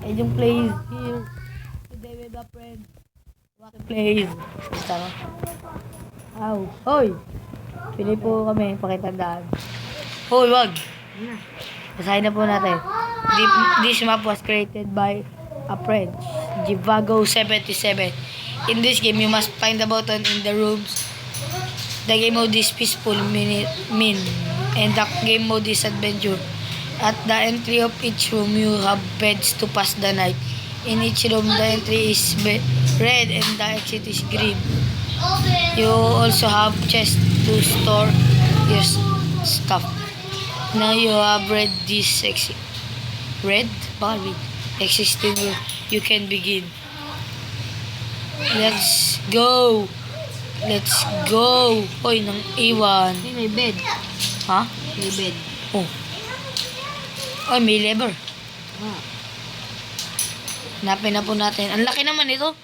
And yung plays here. Today with a friend. Wacky plays. Tara. Aw. Hoy! Pili po kami. Pakitandaan. Hoy, wag! Basahin na po natin. This map was created by a French, Jivago77. In this game, you must find the button in the rooms. The game mode is peaceful, and the game mode is adventure. At the entry of each room, you have beds to pass the night. In each room, the entry is red and the exit is green. You also have chests to store your stuff. Now you have read this red? Bakit red? Existing room. You can begin. Let's go! Let's go! Hoy, nang iwan. May bed. Ha? May bed. Oh. Ay, may lever. Ah. Hanapin na po natin. Ang laki naman ito.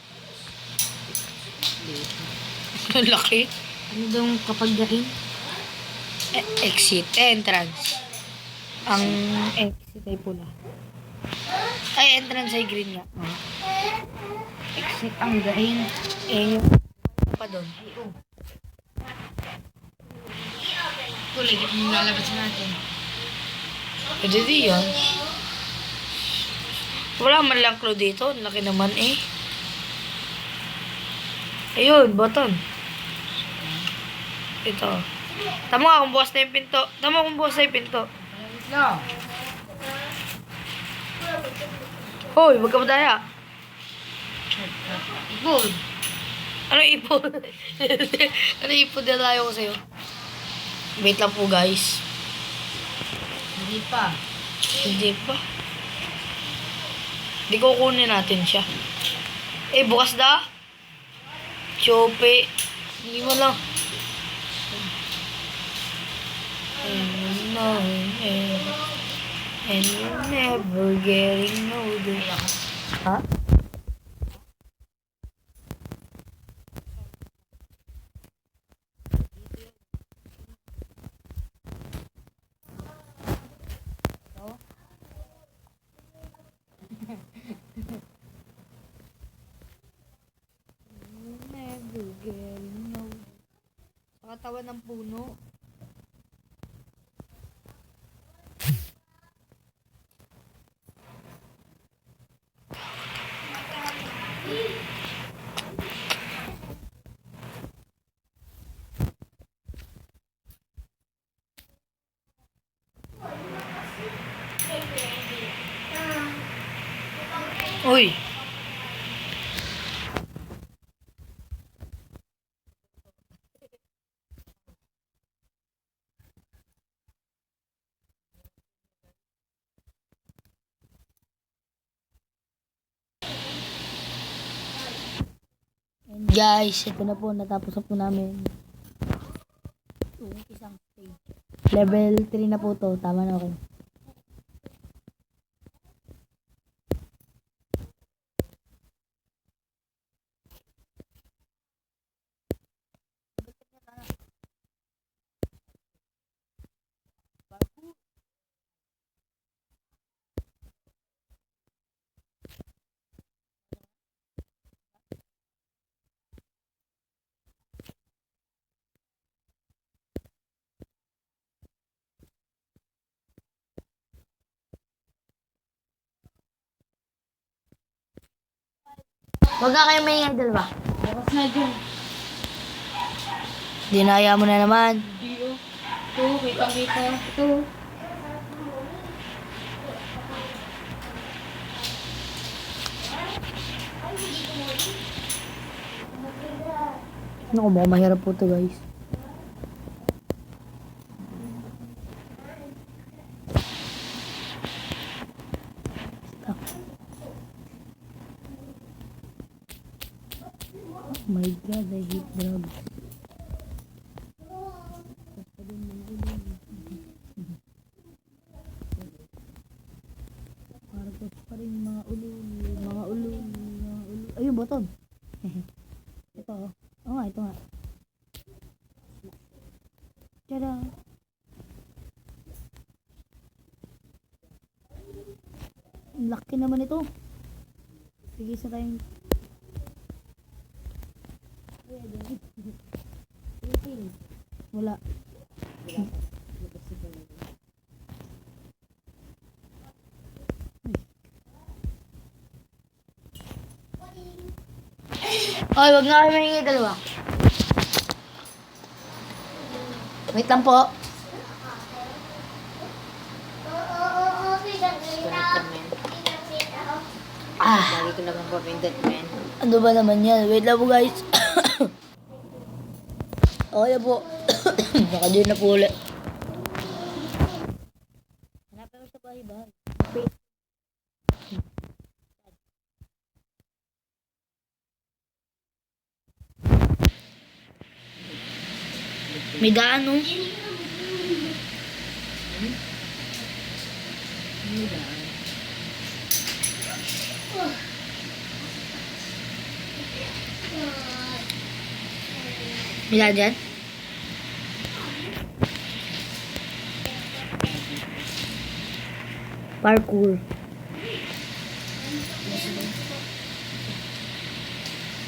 Ang laki. Ano daw kapag dahin? Exit. Entrance. Ang exit ay pula. Ay, entrance ay green nga. Exit ang dahin. Eh, yung pa doon. Ito, lagi ang lalabas natin. Pwede di yan. Wala man lang clue dito. Ang laki naman eh. Ayun, button. Ito. Tama nga kung bukas na yung pinto. Tama kung bukas na yung pinto. No. Hoy, wag ka madaya. Good. Ano ipon? Ano ipon na tayo ko sa'yo? Wait lang po guys. Hindi pa. Hindi pa. Hindi ko kunin natin siya. Eh, bukas na. Chope. Hindi mo lang. And you're never getting older. Ha? Never getting older. Sa katawan ng puno. Uy! And guys, ito na po, natapos na po namin yung isang stage. Level 3 na po to, tama na ako. Wag ka kayo may dalawa. Bukas na dyan. Dinaya mo na naman. Hindi oh. Ito, kita. Ito. Naku, mukhang mahirap po to guys. Oh my god, I hate drugs. Marcos pa rin mga ulul. Ayun, button. Ito, oh. Oo nga, ito nga. Tada! Laki naman ito. Sige sa tayong... Wala. Ay, wag na kayo mahingi dalawa. Wait lang po. Connected, men. Lagi ko lang ang papindot, men. Ano ba naman yan? Wait lang po guys. Okay na po. Naka-join na po ulit. Hanapin mo sa bahay-bahay. May daan, no? May daan dyan? Parkour.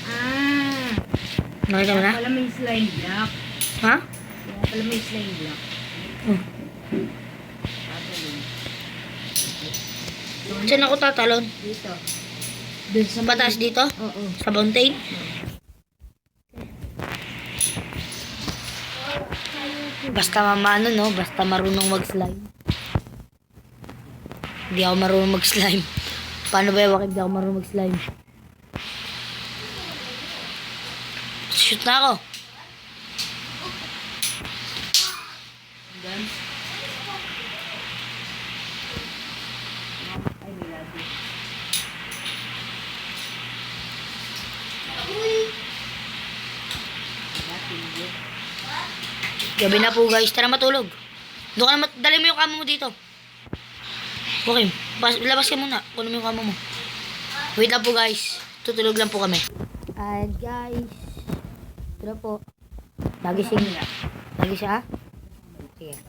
Ah! Nakita mo na? Pala may slime block. Ha? Kaya pala may slime block. Oh. Saan ako tatalon? Dito. Doon sa Pataas dito? Oo. Sa fountain? Basta mamano, no? Basta marunong mag-slime. Hindi ako marunong mag-slime. Paano ba yung wakit di ako marunong mag-slime? Shoot na ako. Doon. Ay, may lagi. Gabi na po guys. Tara matulog. Doon ka na dali mo yung kama mo dito. Okay. Labas ka muna. Kunin mo yung kama mo. Wait lang po guys. Tutulog lang po kami. And guys. Tara po. Nagising. Nagising ah? Sige.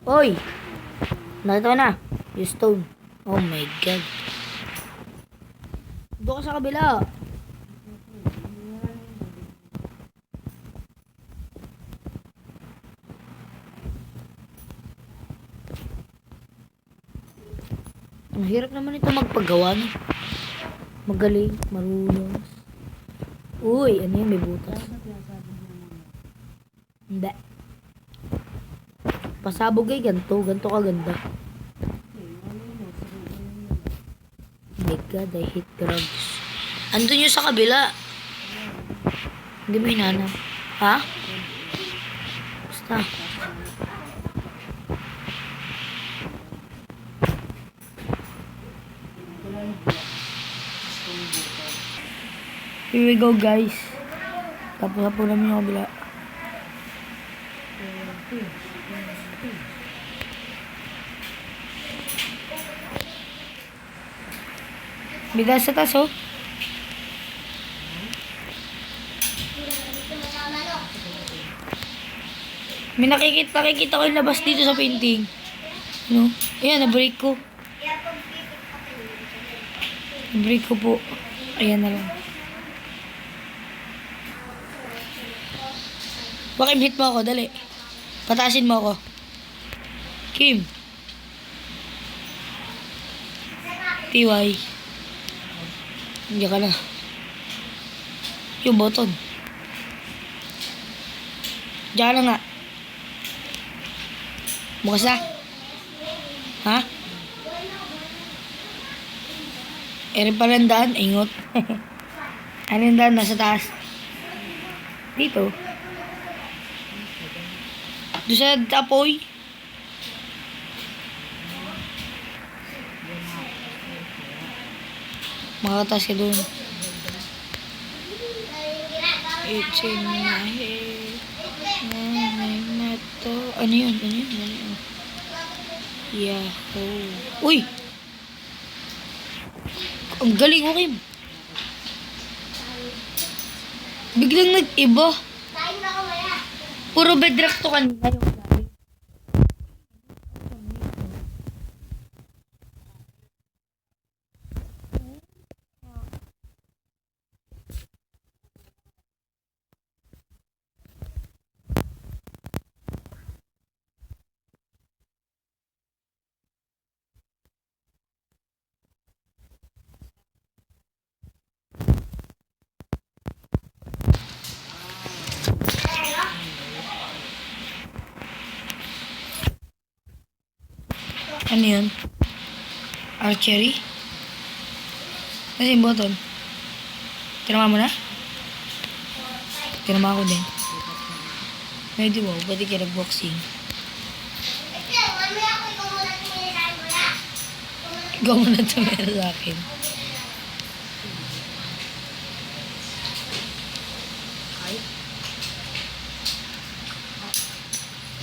Oy! Nakita ko na. Yung stone. Oh my god. Doon ka sa kabila. Ang hirap naman ito magpagawa. No? Magaling, marunong. Uy, ano yun? May butas. Hindi. Pasabog ay ganito. Ganito kaganda. Oh my god, I hate drugs. Andun yun sa kabila. Hindi mo hinanap. Ha? Basta. Here we go guys. Tapos na po namin yung kabila. Bigas sa taas oh. May nakikita ko yung labas dito sa painting. No? Ayan, na-break ko. Na-break ko po. Ayan na lang. Bakit hit mo ako? Dali. Pataasin mo ako. Kim. TY. Hindi ka na. Yung button. Diyan na nga. Bukas na. Ha? Eri pa lang daan. Ingot. Ano yung daan? Nasa taas. Dito. Doon sa tapoy. Makataas ka doon. It's in my head. Ano yun? Ano yun? Ano yun? Yahoo. Uy! Ang galing mo, Kim. Biglang nag-iba. Puro bedrock to kanina yung galing. Ano yun? Archery? Ano yung button? Tinama mo na? Tinama ko din. Pwede mo, pwede ka nag-boxing. Ikaw muna tumira sa akin.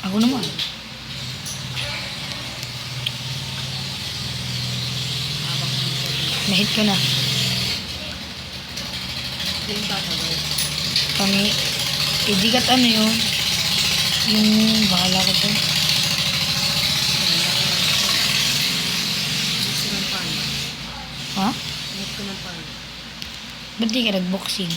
Ako naman. Nahit ko na. Kami, di kat ano yun? Yung bahala ko to. Ha? Ba't di ka nag-boxing?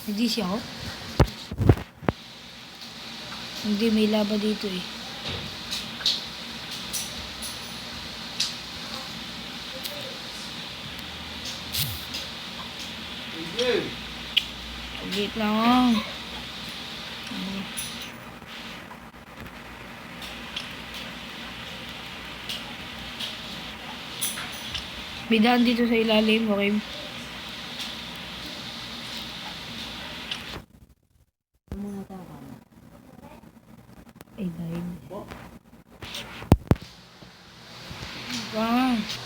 Hindi siya ako? Hindi, may laba dito eh. Wait lang. May daan dito sa ilalim, okay? Ay, dahil. Wow.